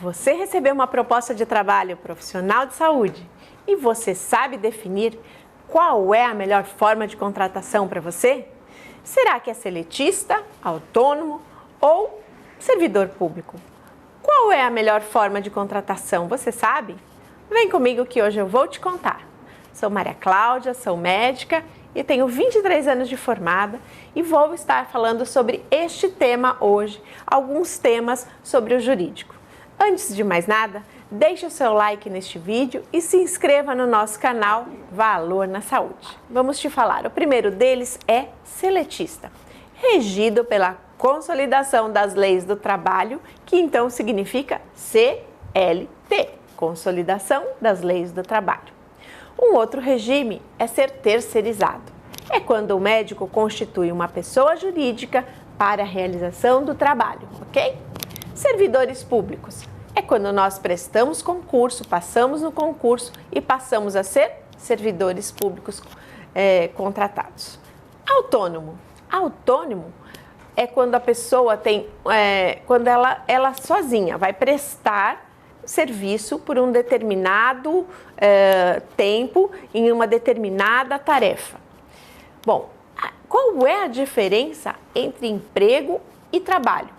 Você recebeu uma proposta de trabalho profissional de saúde e você sabe definir qual é a melhor forma de contratação para você? Será que é seletista, autônomo ou servidor público? Qual é a melhor forma de contratação, você sabe? Vem comigo que hoje eu vou te contar. Sou Maria Cláudia, sou médica e tenho 23 anos de formada e vou estar falando sobre este tema hoje, alguns temas sobre o jurídico. Antes de mais nada, deixe o seu like neste vídeo e se inscreva no nosso canal Valor na Saúde. Vamos te falar, o primeiro deles é seletista, regido pela Consolidação das Leis do Trabalho, que então significa CLT, Consolidação das Leis do Trabalho. Um outro regime é ser terceirizado. É quando o médico constitui uma pessoa jurídica para a realização do trabalho, ok? Servidores públicos. É quando nós prestamos concurso, passamos no concurso e passamos a ser servidores públicos contratados. Autônomo. Autônomo é quando a pessoa tem, quando ela sozinha vai prestar serviço por um determinado tempo em uma determinada tarefa. Bom, qual é a diferença entre emprego e trabalho?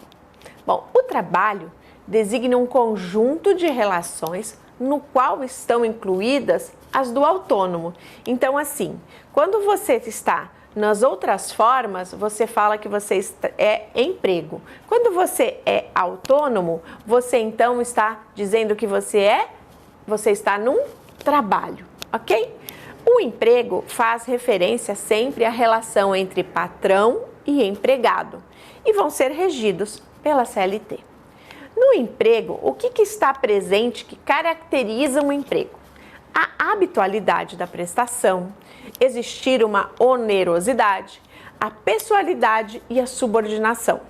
Bom, o trabalho designa um conjunto de relações no qual estão incluídas as do autônomo. Então, assim, quando você está nas outras formas, você fala que você é emprego. Quando você é autônomo, você então está dizendo que você está num trabalho, ok? O emprego faz referência sempre à relação entre patrão e empregado e vão ser regidos pela CLT. No emprego, o que está presente que caracteriza um emprego? A habitualidade da prestação, existir uma onerosidade, a pessoalidade e a subordinação.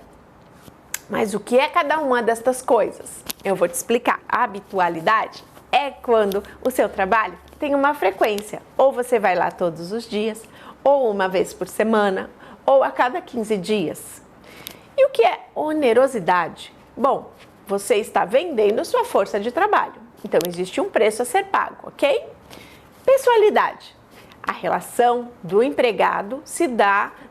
Mas o que é cada uma destas coisas? Eu vou te explicar. A habitualidade é quando o seu trabalho tem uma frequência, ou você vai lá todos os dias, ou uma vez por semana, ou a cada 15 dias. E o que é onerosidade? Bom, você está vendendo sua força de trabalho, então existe um preço a ser pago, ok? Pessoalidade. A relação do empregado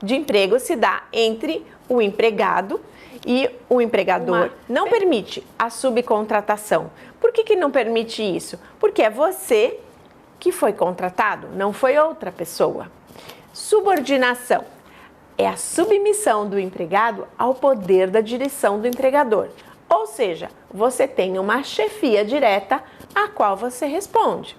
de emprego se dá entre o empregado e o empregador. Não permite a subcontratação. Por que não permite isso? Porque é você que foi contratado, não foi outra pessoa. Subordinação. É a submissão do empregado ao poder da direção do empregador. Ou seja, você tem uma chefia direta a qual você responde.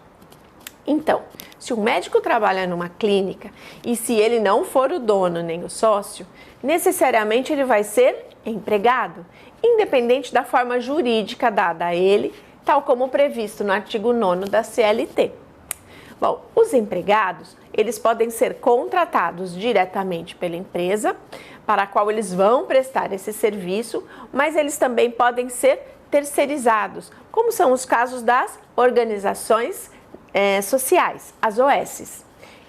Então, se o médico trabalha numa clínica e se ele não for o dono nem o sócio, necessariamente ele vai ser empregado, independente da forma jurídica dada a ele, tal como previsto no artigo 9º da CLT. Bom, os empregados, eles podem ser contratados diretamente pela empresa, para a qual eles vão prestar esse serviço, mas eles também podem ser terceirizados, como são os casos das organizações sociais, as OSs.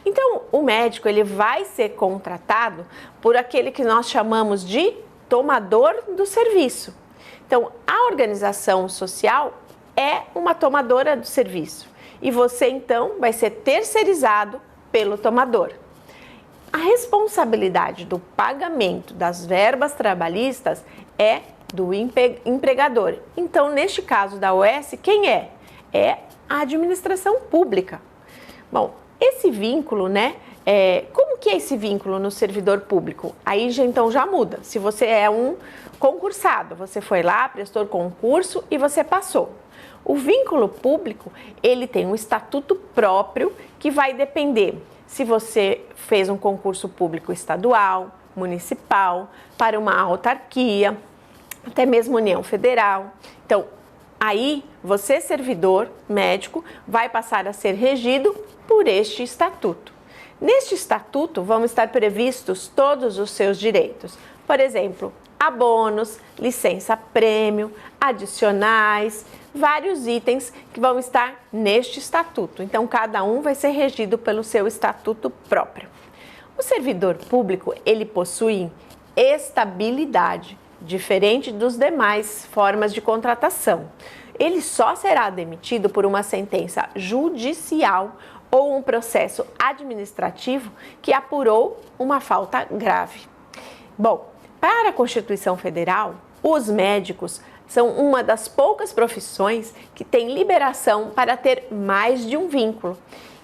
Então, o médico ele vai ser contratado por aquele que nós chamamos de tomador do serviço. Então, a organização social é uma tomadora do serviço e você, então, vai ser terceirizado pelo tomador. A responsabilidade do pagamento das verbas trabalhistas é do empregador. Então, neste caso da OS, quem é? É a administração pública. Bom, esse vínculo, né? Como que é esse vínculo no servidor público? Aí, então, já muda. Se você é um concursado, você foi lá, prestou concurso e você passou. O vínculo público, ele tem um estatuto próprio que vai depender se você fez um concurso público estadual, municipal, para uma autarquia, até mesmo União Federal. Então, aí você, servidor médico, vai passar a ser regido por este estatuto. Neste estatuto vão estar previstos todos os seus direitos. Por exemplo, abonos, licença-prêmio, adicionais, vários itens que vão estar neste estatuto. Então, cada um vai ser regido pelo seu estatuto próprio. O servidor público, ele possui estabilidade, diferente dos demais formas de contratação. ele só será demitido por uma sentença judicial ou um processo administrativo que apurou uma falta grave. Bom, para a Constituição Federal, os médicos são uma das poucas profissões que tem liberação para ter mais de um vínculo,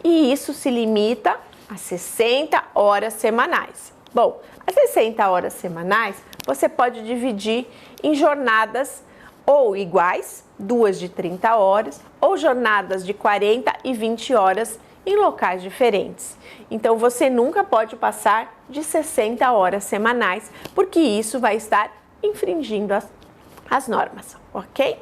e isso se limita a 60 horas semanais. Bom, as 60 horas semanais você pode dividir em jornadas ou iguais, 2 de 30 horas, ou jornadas de 40 e 20 horas em locais diferentes. Então, você nunca pode passar de 60 horas semanais, porque isso vai estar infringindo as normas, ok?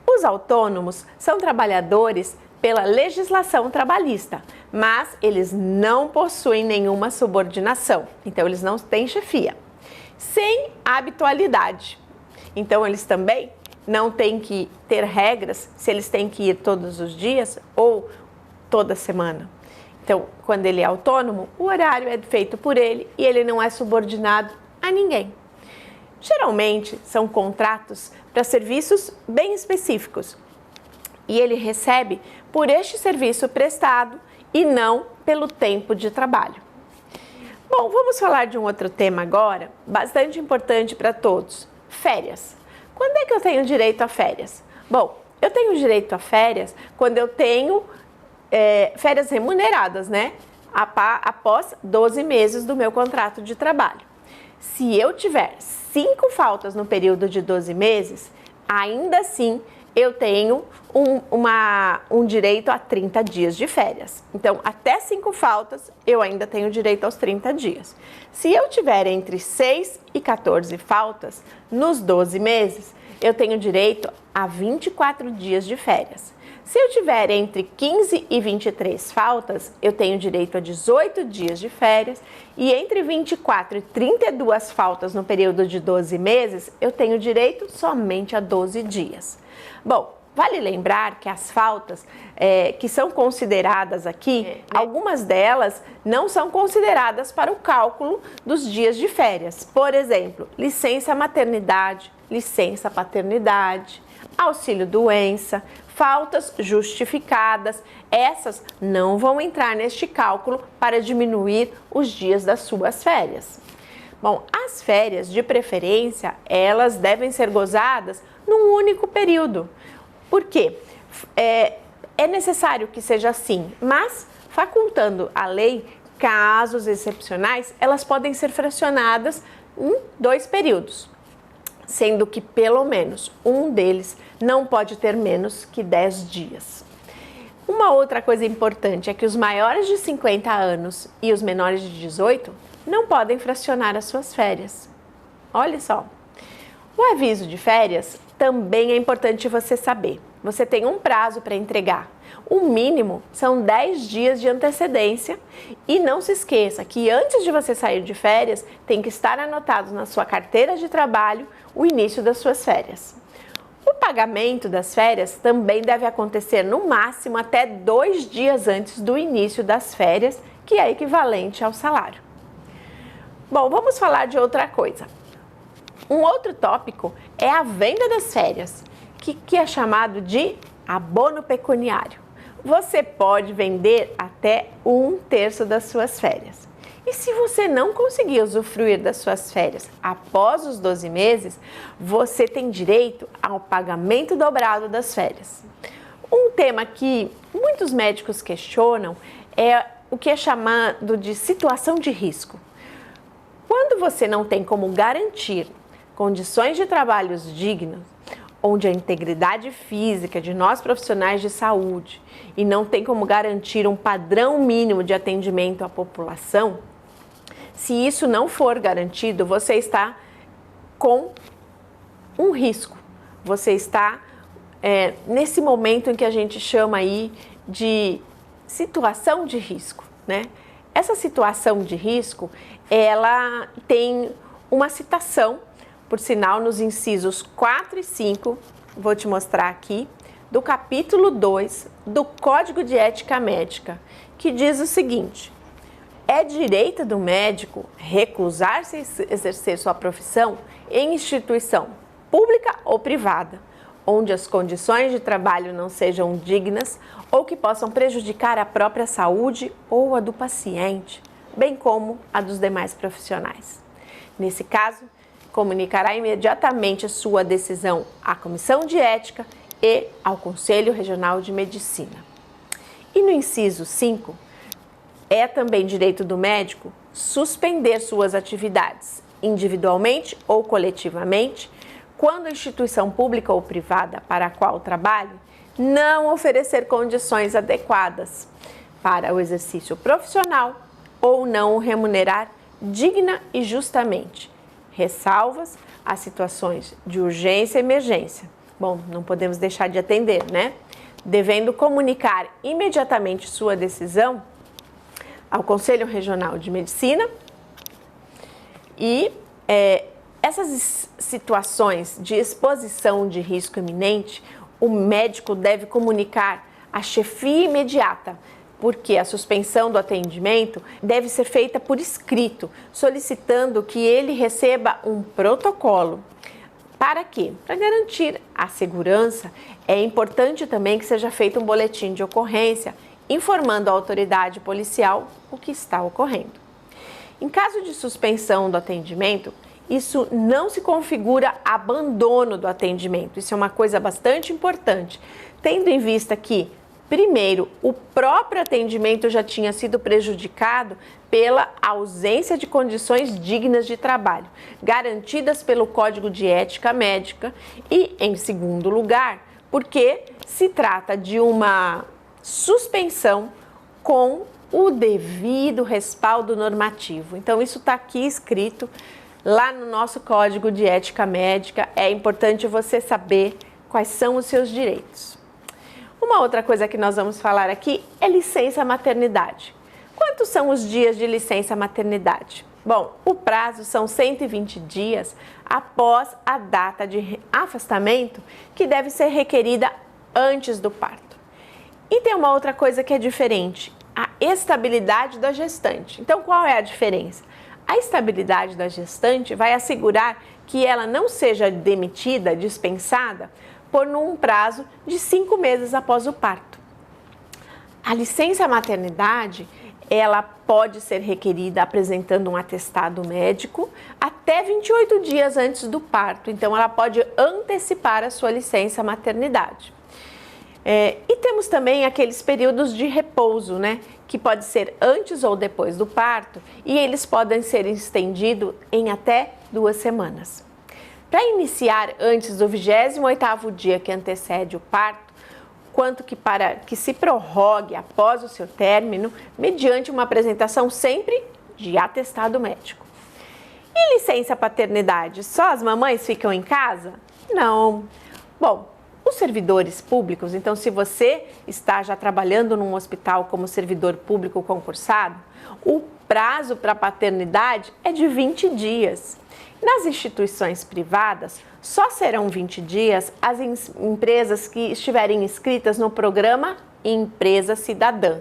Os autônomos são trabalhadores pela legislação trabalhista, mas eles não possuem nenhuma subordinação, então eles não têm chefia. Sem habitualidade, então eles também não têm que ter regras se eles têm que ir todos os dias ou toda semana. Então, quando ele é autônomo, o horário é feito por ele e ele não é subordinado a ninguém. Geralmente, são contratos para serviços bem específicos e ele recebe por este serviço prestado e não pelo tempo de trabalho. Bom, vamos falar de um outro tema agora, bastante importante para todos: férias. Quando é que eu tenho direito a férias? Bom, eu tenho direito a férias quando eu tenho férias remuneradas, né? Após 12 meses do meu contrato de trabalho. Se eu tiver 5 faltas no período de 12 meses, ainda assim eu tenho um direito a 30 dias de férias. Então, até 5 faltas, eu ainda tenho direito aos 30 dias. Se eu tiver entre 6 e 14 faltas, nos 12 meses, eu tenho direito a 24 dias de férias. Se eu tiver entre 15 e 23 faltas, eu tenho direito a 18 dias de férias. E entre 24 e 32 faltas no período de 12 meses, eu tenho direito somente a 12 dias. Bom, vale lembrar que as faltas que são consideradas aqui, algumas delas não são consideradas para o cálculo dos dias de férias. Por exemplo, licença maternidade, licença paternidade, auxílio-doença, faltas justificadas, essas não vão entrar neste cálculo para diminuir os dias das suas férias. Bom, as férias, de preferência, elas devem ser gozadas num único período. Por quê? É necessário que seja assim, mas facultando a lei, casos excepcionais, elas podem ser fracionadas em 2 períodos, sendo que pelo menos um deles não pode ter menos que 10 dias. Uma outra coisa importante é que os maiores de 50 anos e os menores de 18 não podem fracionar as suas férias. Olha só, o aviso de férias também é importante você saber. Você tem um prazo para entregar. O mínimo são 10 dias de antecedência e não se esqueça que antes de você sair de férias, tem que estar anotado na sua carteira de trabalho o início das suas férias. O pagamento das férias também deve acontecer no máximo até 2 dias antes do início das férias, que é equivalente ao salário. Bom, vamos falar de outra coisa. Um outro tópico é a venda das férias, que é chamado de abono pecuniário. Você pode vender até 1/3 das suas férias. E se você não conseguir usufruir das suas férias após os 12 meses, você tem direito ao pagamento dobrado das férias. Um tema que muitos médicos questionam é o que é chamado de situação de risco. Quando você não tem como garantir condições de trabalho dignas, onde a integridade física de nós profissionais de saúde e não tem como garantir um padrão mínimo de atendimento à população, se isso não for garantido, você está com um risco. Você está nesse momento em que a gente chama aí de situação de risco, né? Essa situação de risco, ela tem uma citação, por sinal, nos incisos 4 e 5, vou te mostrar aqui, do capítulo 2 do Código de Ética Médica, que diz o seguinte: é direito do médico recusar-se a exercer sua profissão em instituição pública ou privada, onde as condições de trabalho não sejam dignas ou que possam prejudicar a própria saúde ou a do paciente, bem como a dos demais profissionais. Nesse caso, comunicará imediatamente sua decisão à Comissão de Ética e ao Conselho Regional de Medicina. E no inciso 5, é também direito do médico suspender suas atividades, individualmente ou coletivamente, quando a instituição pública ou privada para a qual trabalhe não oferecer condições adequadas para o exercício profissional ou não o remunerar digna e justamente, ressalvas às situações de urgência e emergência. Bom, não podemos deixar de atender, né? Devendo comunicar imediatamente sua decisão ao Conselho Regional de Medicina e essas situações de exposição de risco iminente, o médico deve comunicar à chefia imediata, porque a suspensão do atendimento deve ser feita por escrito, solicitando que ele receba um protocolo. Para quê? Para garantir a segurança, é importante também que seja feito um boletim de ocorrência, informando a autoridade policial o que está ocorrendo. Em caso de suspensão do atendimento, isso não se configura abandono do atendimento. Isso é uma coisa bastante importante, tendo em vista que, primeiro, o próprio atendimento já tinha sido prejudicado pela ausência de condições dignas de trabalho, garantidas pelo Código de Ética Médica e, em segundo lugar, porque se trata de uma suspensão com o devido respaldo normativo. Então, isso está aqui escrito lá no nosso Código de Ética Médica. É importante você saber quais são os seus direitos. Uma outra coisa que nós vamos falar aqui é licença maternidade. Quantos são os dias de licença maternidade? Bom, o prazo são 120 dias após a data de afastamento, que deve ser requerida antes do parto. E tem uma outra coisa que é diferente, a estabilidade da gestante. Então, qual é a diferença? A estabilidade da gestante vai assegurar que ela não seja demitida, dispensada, por um prazo de 5 meses após o parto. A licença maternidade, ela pode ser requerida apresentando um atestado médico até 28 dias antes do parto. Então, ela pode antecipar a sua licença maternidade. E temos também aqueles períodos de repouso, né? Que pode ser antes ou depois do parto e eles podem ser estendidos em até 2 semanas. Para iniciar antes do 28º dia que antecede o parto, quanto que para que se prorrogue após o seu término, mediante uma apresentação sempre de atestado médico. E licença paternidade, só as mamães ficam em casa? Não. Bom, os servidores públicos, então se você está já trabalhando num hospital como servidor público concursado, o prazo para paternidade é de 20 dias. Nas instituições privadas, só serão 20 dias as empresas que estiverem inscritas no programa Empresa Cidadã.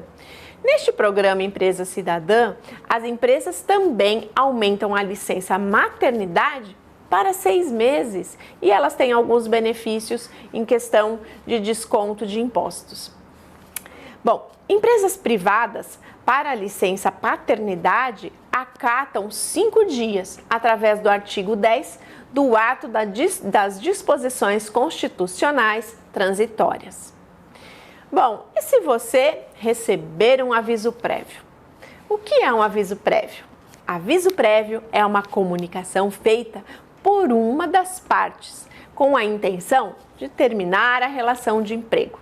Neste programa Empresa Cidadã, as empresas também aumentam a licença maternidade para 6 meses e elas têm alguns benefícios em questão de desconto de impostos. Bom, empresas privadas para a licença paternidade acatam 5 dias através do artigo 10 do ato das disposições constitucionais transitórias. Bom, e se você receber um aviso prévio? O que é um aviso prévio? Aviso prévio é uma comunicação feita por uma das partes com a intenção de terminar a relação de emprego.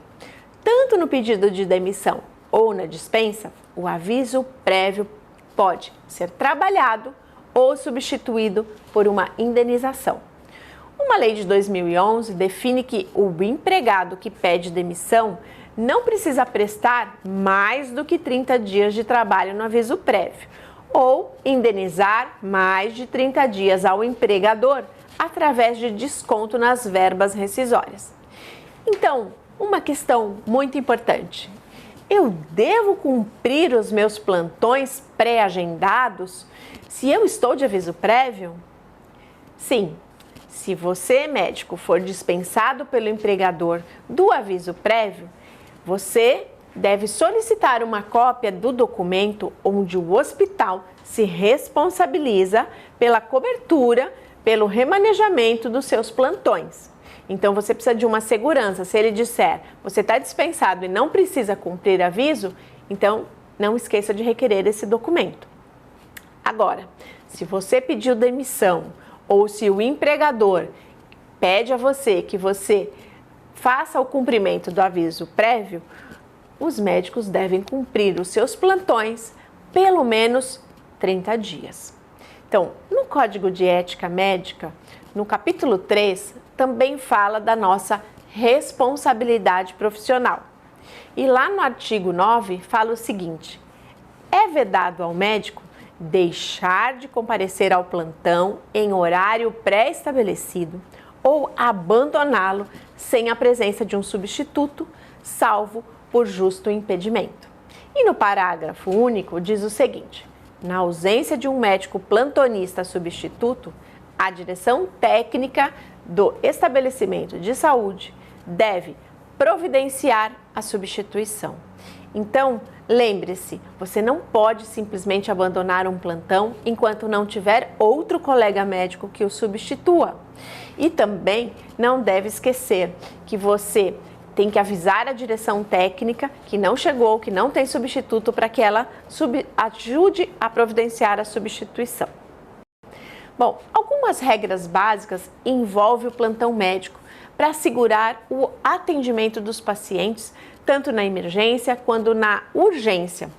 Tanto no pedido de demissão ou na dispensa, o aviso prévio pode ser trabalhado ou substituído por uma indenização. Uma lei de 2011 define que o empregado que pede demissão não precisa prestar mais do que 30 dias de trabalho no aviso prévio ou indenizar mais de 30 dias ao empregador através de desconto nas verbas rescisórias. Então, uma questão muito importante. Eu devo cumprir os meus plantões pré-agendados se eu estou de aviso prévio? Sim. Se você, médico, for dispensado pelo empregador do aviso prévio, você deve solicitar uma cópia do documento onde o hospital se responsabiliza pela cobertura, pelo remanejamento dos seus plantões. Então, você precisa de uma segurança. Se ele disser, você está dispensado e não precisa cumprir aviso, então não esqueça de requerer esse documento. Agora, se você pediu demissão ou se o empregador pede a você que você faça o cumprimento do aviso prévio, os médicos devem cumprir os seus plantões pelo menos 30 dias. Então, no Código de Ética Médica, no capítulo 3, também fala da nossa responsabilidade profissional. E lá no artigo 9 fala o seguinte: é vedado ao médico deixar de comparecer ao plantão em horário pré-estabelecido ou abandoná-lo sem a presença de um substituto, salvo por justo impedimento. E no parágrafo único diz o seguinte: na ausência de um médico plantonista substituto, a direção técnica do estabelecimento de saúde deve providenciar a substituição. Então, lembre-se, você não pode simplesmente abandonar um plantão enquanto não tiver outro colega médico que o substitua. E também não deve esquecer que você tem que avisar a direção técnica que não chegou, que não tem substituto, para que ela ajude a providenciar a substituição. Bom, algumas regras básicas envolvem o plantão médico para assegurar o atendimento dos pacientes, tanto na emergência quanto na urgência.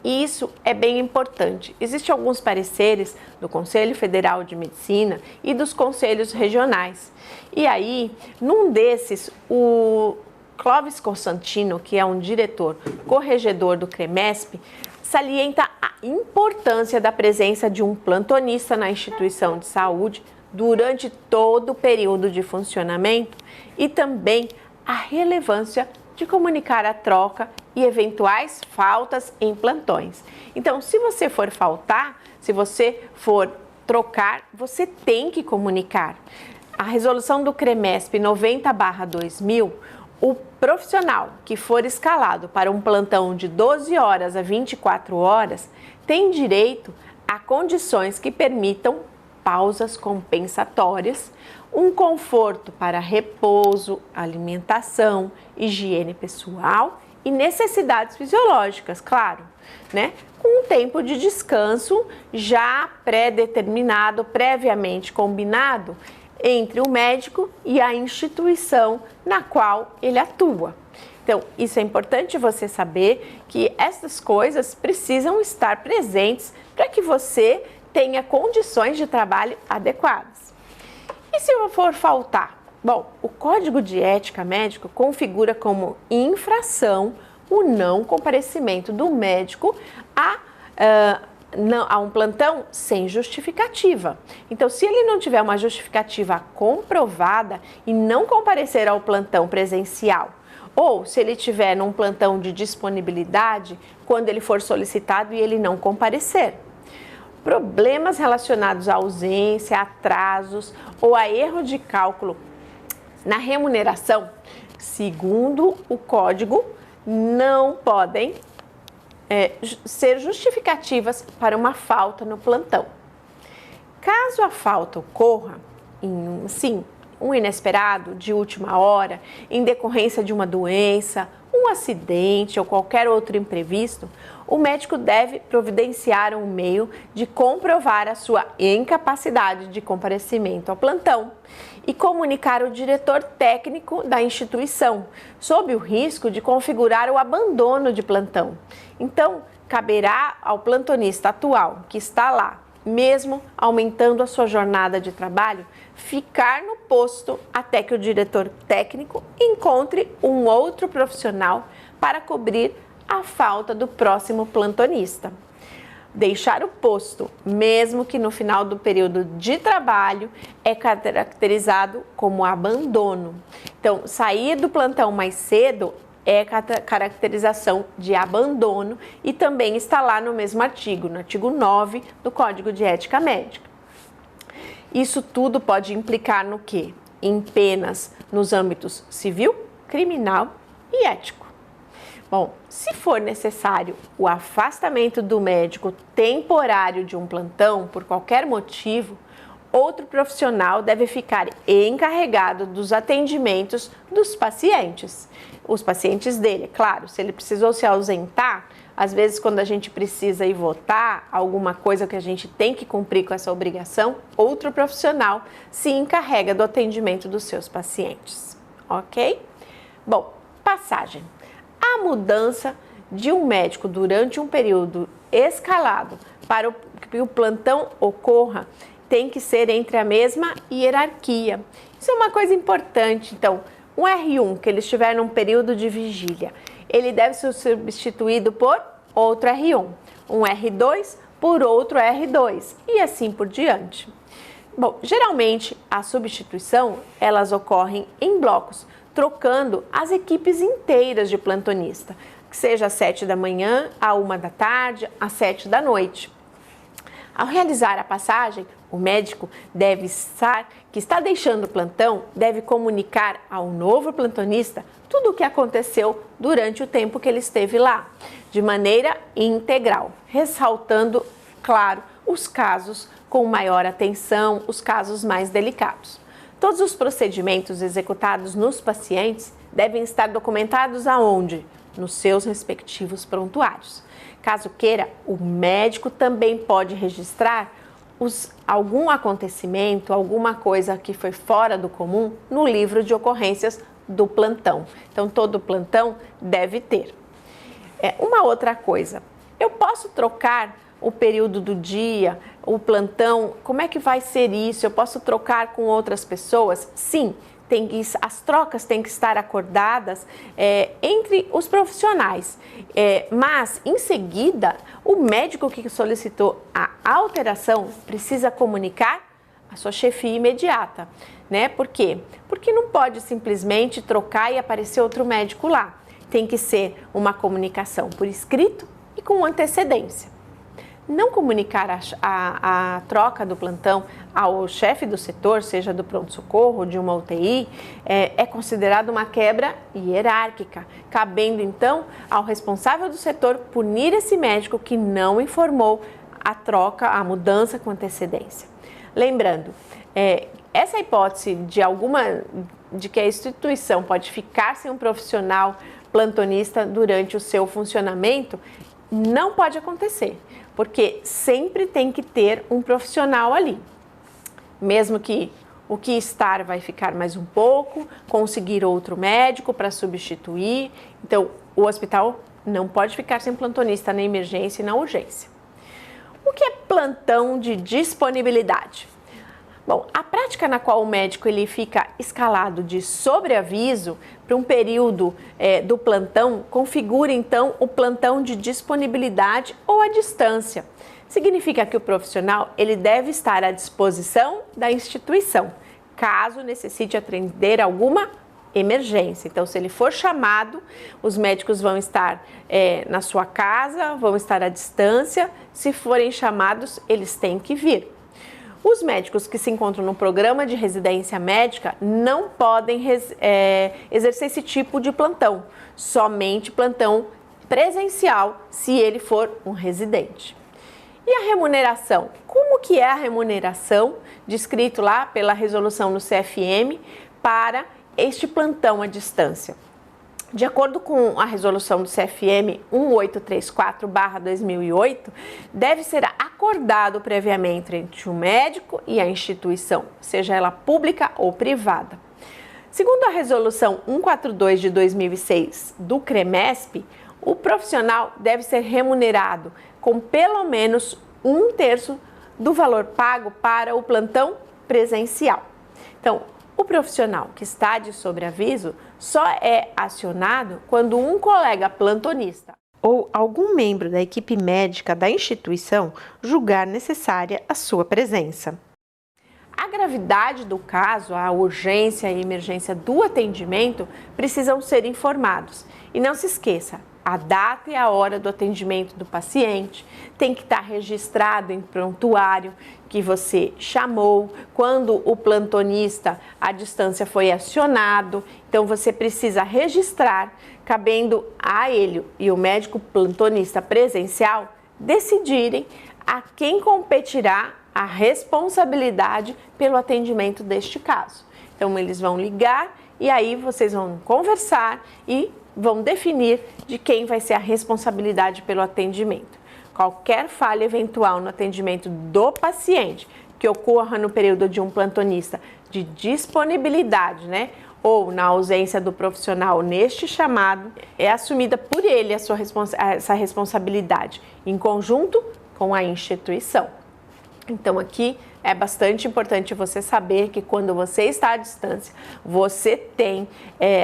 E isso é bem importante. Existem alguns pareceres do Conselho Federal de Medicina e dos conselhos regionais. E aí, num desses, o Clóvis Constantino, que é um diretor corregedor do CREMESP, salienta a importância da presença de um plantonista na instituição de saúde durante todo o período de funcionamento e também a relevância de comunicar a troca e eventuais faltas em plantões. Então, se você for faltar, se você for trocar, você tem que comunicar. A resolução do CREMESP 90/2000, o profissional que for escalado para um plantão de 12 horas a 24 horas tem direito a condições que permitam pausas compensatórias, um conforto para repouso, alimentação, higiene pessoal e necessidades fisiológicas, claro, né? Com um tempo de descanso já pré-determinado, previamente combinado entre o médico e a instituição na qual ele atua. Então, isso é importante você saber que essas coisas precisam estar presentes para que você tenha condições de trabalho adequadas. E se eu for faltar? Bom, o Código de Ética Médica configura como infração o não comparecimento do médico a um plantão sem justificativa. Então, se ele não tiver uma justificativa comprovada e não comparecer ao plantão presencial, ou se ele tiver num plantão de disponibilidade quando ele for solicitado e ele não comparecer. Problemas relacionados à ausência, atrasos ou a erro de cálculo na remuneração, segundo o código, não podem ser justificativas para uma falta no plantão. Caso a falta ocorra um inesperado de última hora, em decorrência de uma doença, um acidente ou qualquer outro imprevisto, o médico deve providenciar um meio de comprovar a sua incapacidade de comparecimento ao plantão e comunicar ao diretor técnico da instituição, sob o risco de configurar o abandono de plantão. Então, caberá ao plantonista atual, que está lá, mesmo aumentando a sua jornada de trabalho, ficar no posto até que o diretor técnico encontre um outro profissional para cobrir a falta do próximo plantonista. Deixar o posto, mesmo que no final do período de trabalho, é caracterizado como abandono. Então, sair do plantão mais cedo é caracterização de abandono e também está lá no mesmo artigo, no artigo 9 do Código de Ética Médica. Isso tudo pode implicar no quê? Em penas nos âmbitos civil, criminal e ético. Bom, se for necessário o afastamento do médico temporário de um plantão por qualquer motivo, outro profissional deve ficar encarregado dos atendimentos dos pacientes. Os pacientes dele, é claro, se ele precisou se ausentar, às vezes quando a gente precisa ir votar, alguma coisa que a gente tem que cumprir com essa obrigação, outro profissional se encarrega do atendimento dos seus pacientes, ok? Bom, passagem. A mudança de um médico durante um período escalado para que o plantão ocorra tem que ser entre a mesma hierarquia. Isso é uma coisa importante. Então, um R1 que ele estiver num período de vigília, ele deve ser substituído por outro R1, um R2 por outro R2 e assim por diante. Bom, geralmente a substituição elas ocorrem em blocos, trocando as equipes inteiras de plantonista, que seja às 7 da manhã, à 1 da tarde, às 7 da noite. Ao realizar a passagem, o médico que está deixando o plantão deve comunicar ao novo plantonista tudo o que aconteceu durante o tempo que ele esteve lá, de maneira integral, ressaltando, claro, os casos com maior atenção, os casos mais delicados. Todos os procedimentos executados nos pacientes devem estar documentados aonde? Nos seus respectivos prontuários. Caso queira, o médico também pode registrar algum acontecimento, alguma coisa que foi fora do comum no livro de ocorrências do plantão. Então, todo plantão deve ter. Uma outra coisa, eu posso trocar o período do dia, o plantão, como é que vai ser isso? Eu posso trocar com outras pessoas? Sim, as trocas têm que estar acordadas entre os profissionais, mas em seguida o médico que solicitou a alteração precisa comunicar a sua chefia imediata, né? Por quê? Porque não pode simplesmente trocar e aparecer outro médico lá. Tem que ser uma comunicação por escrito e com antecedência. Não comunicar a troca do plantão ao chefe do setor, seja do pronto-socorro, de uma UTI, é considerado uma quebra hierárquica, cabendo então ao responsável do setor punir esse médico que não informou a troca, a mudança com antecedência. Lembrando, essa hipótese de que a instituição pode ficar sem um profissional plantonista durante o seu funcionamento, não pode acontecer, porque sempre tem que ter um profissional ali. Mesmo que o que estar vai ficar mais um pouco, conseguir outro médico para substituir. Então, o hospital não pode ficar sem plantonista na emergência e na urgência. O que é plantão de disponibilidade? Bom, a prática na qual o médico ele fica escalado de sobreaviso para um período do plantão configura então o plantão de disponibilidade ou à distância. Significa que o profissional ele deve estar à disposição da instituição, caso necessite atender alguma emergência. Então, se ele for chamado, os médicos vão estar na sua casa, vão estar à distância. Se forem chamados, eles têm que vir. Os médicos que se encontram no programa de residência médica não podem exercer esse tipo de plantão, somente plantão presencial, se ele for um residente. E a remuneração? Como que é a remuneração descrito lá pela resolução do CFM para este plantão à distância? De acordo com a resolução do CFM 1834/2008, deve ser acordado previamente entre o médico e a instituição, seja ela pública ou privada. Segundo a resolução 142 de 2006 do CREMESP, o profissional deve ser remunerado com pelo menos 1/3 do valor pago para o plantão presencial. Então, o profissional que está de sobreaviso só é acionado quando um colega plantonista ou algum membro da equipe médica da instituição julgar necessária a sua presença. A gravidade do caso, a urgência e emergência do atendimento precisam ser informados. E não se esqueça, a data e a hora do atendimento do paciente, tem que estar registrado em prontuário que você chamou, quando o plantonista à distância foi acionado, então você precisa registrar, cabendo a ele e o médico plantonista presencial decidirem a quem competirá a responsabilidade pelo atendimento deste caso. Então eles vão ligar e aí vocês vão conversar e vão definir de quem vai ser a responsabilidade pelo atendimento. Qualquer falha eventual no atendimento do paciente que ocorra no período de um plantonista de disponibilidade, ou na ausência do profissional neste chamado, é assumida por ele essa responsabilidade, em conjunto com a instituição. Então aqui é bastante importante você saber que quando você está à distância, você tem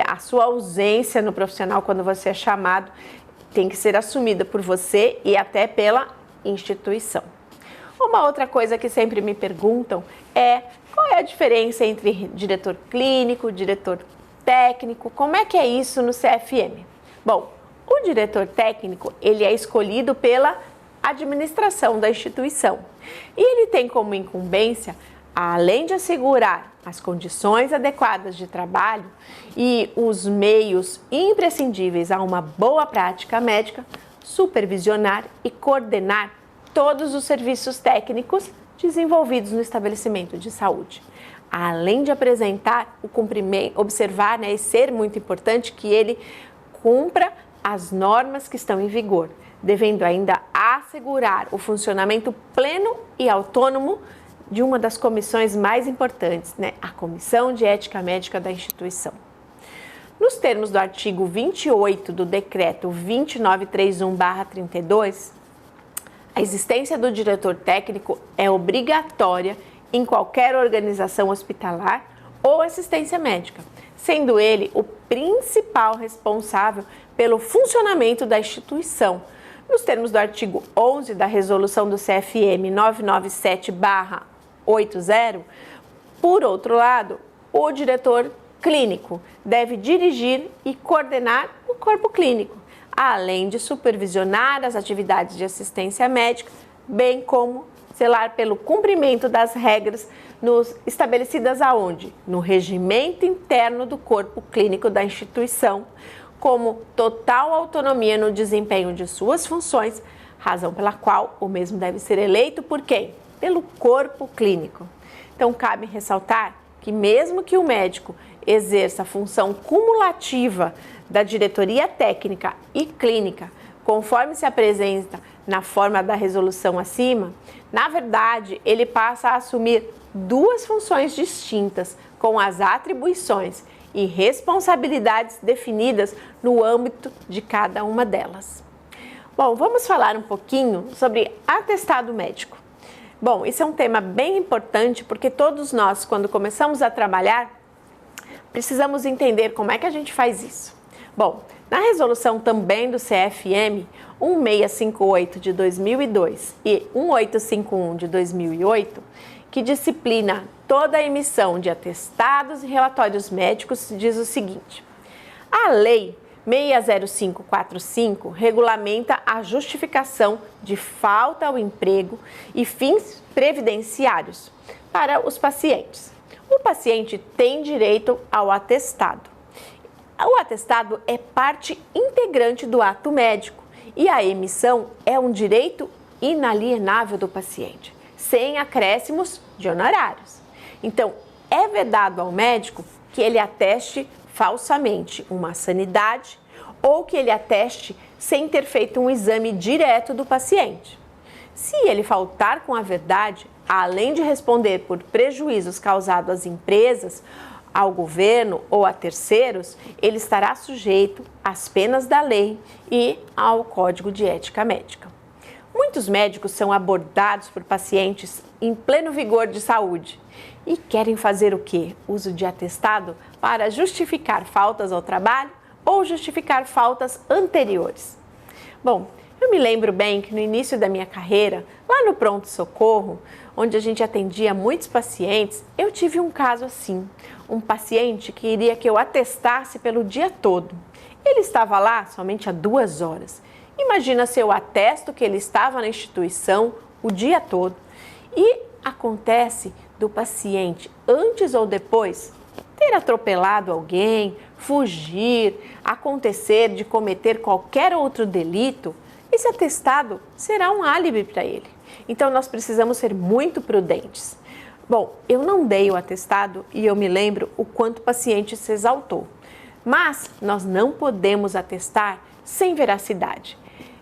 a sua ausência no profissional quando você é chamado, tem que ser assumida por você e até pela instituição. Uma outra coisa que sempre me perguntam é qual é a diferença entre diretor clínico, diretor técnico, como é que é isso no CFM? Bom, o diretor técnico, ele é escolhido pela administração da instituição e ele tem como incumbência, além de assegurar as condições adequadas de trabalho e os meios imprescindíveis a uma boa prática médica, supervisionar e coordenar todos os serviços técnicos desenvolvidos no estabelecimento de saúde. Além de apresentar o cumprimento, observar, e ser muito importante que ele cumpra as normas que estão em vigor, devendo ainda assegurar o funcionamento pleno e autônomo de uma das comissões mais importantes, a Comissão de Ética Médica da instituição. Nos termos do artigo 28 do Decreto 2931/32, a existência do diretor técnico é obrigatória em qualquer organização hospitalar ou assistência médica, sendo ele o principal responsável pelo funcionamento da instituição, nos termos do artigo 11 da Resolução do CFM 997/80. Por outro lado, o diretor clínico deve dirigir e coordenar o corpo clínico, além de supervisionar as atividades de assistência médica, bem como zelar pelo cumprimento das regras estabelecidas aonde? No regimento interno do corpo clínico da instituição, como total autonomia no desempenho de suas funções, razão pela qual o mesmo deve ser eleito por quem? Pelo corpo clínico. Então, cabe ressaltar que mesmo que o médico exerça a função cumulativa da diretoria técnica e clínica, conforme se apresenta na forma da resolução acima, na verdade, ele passa a assumir duas funções distintas, com as atribuições e responsabilidades definidas no âmbito de cada uma delas. Bom, vamos falar um pouquinho sobre atestado médico. Bom, isso é um tema bem importante porque todos nós, quando começamos a trabalhar, precisamos entender como é que a gente faz isso. Bom, na resolução também do CFM 1658 de 2002 e 1851 de 2008, que disciplina toda a emissão de atestados e relatórios médicos, diz o seguinte: a Lei 60545 regulamenta a justificação de falta ao emprego e fins previdenciários para os pacientes. O paciente tem direito ao atestado. O atestado é parte integrante do ato médico e a emissão é um direito inalienável do paciente, sem acréscimos de honorários. Então, é vedado ao médico que ele ateste falsamente uma sanidade ou que ele ateste sem ter feito um exame direto do paciente. Se ele faltar com a verdade, além de responder por prejuízos causados às empresas, ao governo ou a terceiros, ele estará sujeito às penas da lei e ao Código de Ética Médica. Muitos médicos são abordados por pacientes em pleno vigor de saúde e querem fazer o quê? Uso de atestado para justificar faltas ao trabalho ou justificar faltas anteriores. Bom, eu me lembro bem que no início da minha carreira, lá no pronto-socorro, onde a gente atendia muitos pacientes, eu tive um caso assim. um paciente que queria que eu atestasse pelo dia todo. Ele estava lá somente há 2 horas. Imagina se eu atesto que ele estava na instituição o dia todo. E acontece do paciente, antes ou depois, ter atropelado alguém, fugir, acontecer de cometer qualquer outro delito, esse atestado será um álibi para ele. Então, nós precisamos ser muito prudentes. Bom, eu não dei o atestado e eu me lembro o quanto o paciente se exaltou. Mas nós não podemos atestar sem veracidade.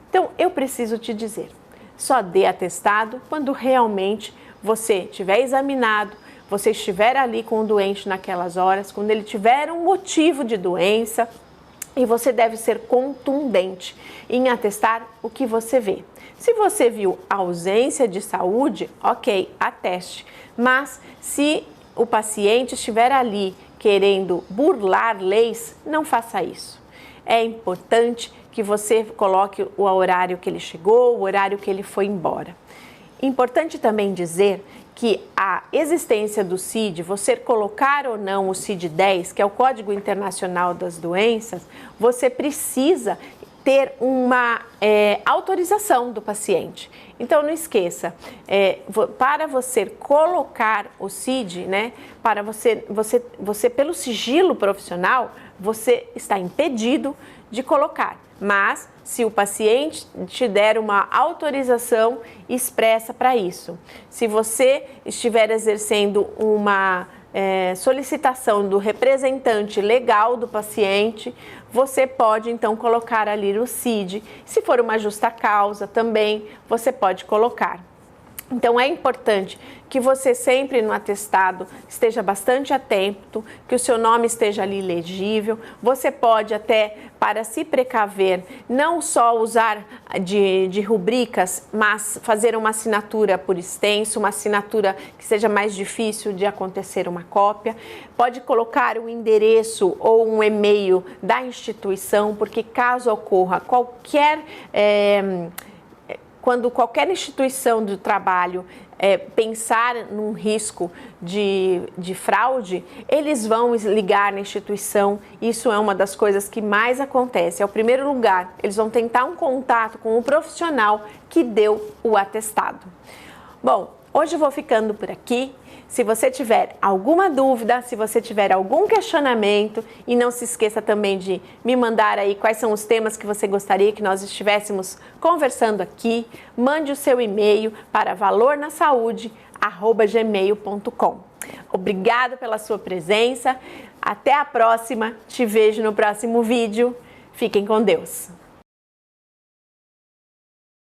Então, eu preciso te dizer, só dê atestado quando realmente você estiver examinado, você estiver ali com o doente naquelas horas, quando ele tiver um motivo de doença, e você deve ser contundente em atestar o que você vê. Se você viu ausência de saúde, ok, ateste. Mas se o paciente estiver ali querendo burlar leis, não faça isso. É importante que você coloque o horário que ele chegou, o horário que ele foi embora. Importante também dizer que a existência do CID, você colocar ou não o CID-10, que é o Código Internacional das Doenças, você precisa ter uma autorização do paciente. Então, não esqueça, para você colocar o CID, né, para você pelo sigilo profissional, você está impedido de colocar. Mas, se o paciente te der uma autorização expressa para isso, se você estiver exercendo uma solicitação do representante legal do paciente, você pode então colocar ali o CID. Se for uma justa causa também, você pode colocar. Então, é importante que você sempre no atestado esteja bastante atento, que o seu nome esteja ali legível. Você pode até, para se precaver, não só usar de rubricas, mas fazer uma assinatura por extenso, uma assinatura que seja mais difícil de acontecer uma cópia. Pode colocar o endereço ou um e-mail da instituição, porque caso ocorra quando qualquer instituição do trabalho pensar num risco de fraude, eles vão ligar na instituição. Isso é uma das coisas que mais acontece. É o primeiro lugar, eles vão tentar um contato com o profissional que deu o atestado. Bom, hoje eu vou ficando por aqui. Se você tiver alguma dúvida, se você tiver algum questionamento, e não se esqueça também de me mandar aí quais são os temas que você gostaria que nós estivéssemos conversando aqui, mande o seu e-mail para valornasaude@gmail.com. Obrigada pela sua presença, até a próxima, te vejo no próximo vídeo, fiquem com Deus.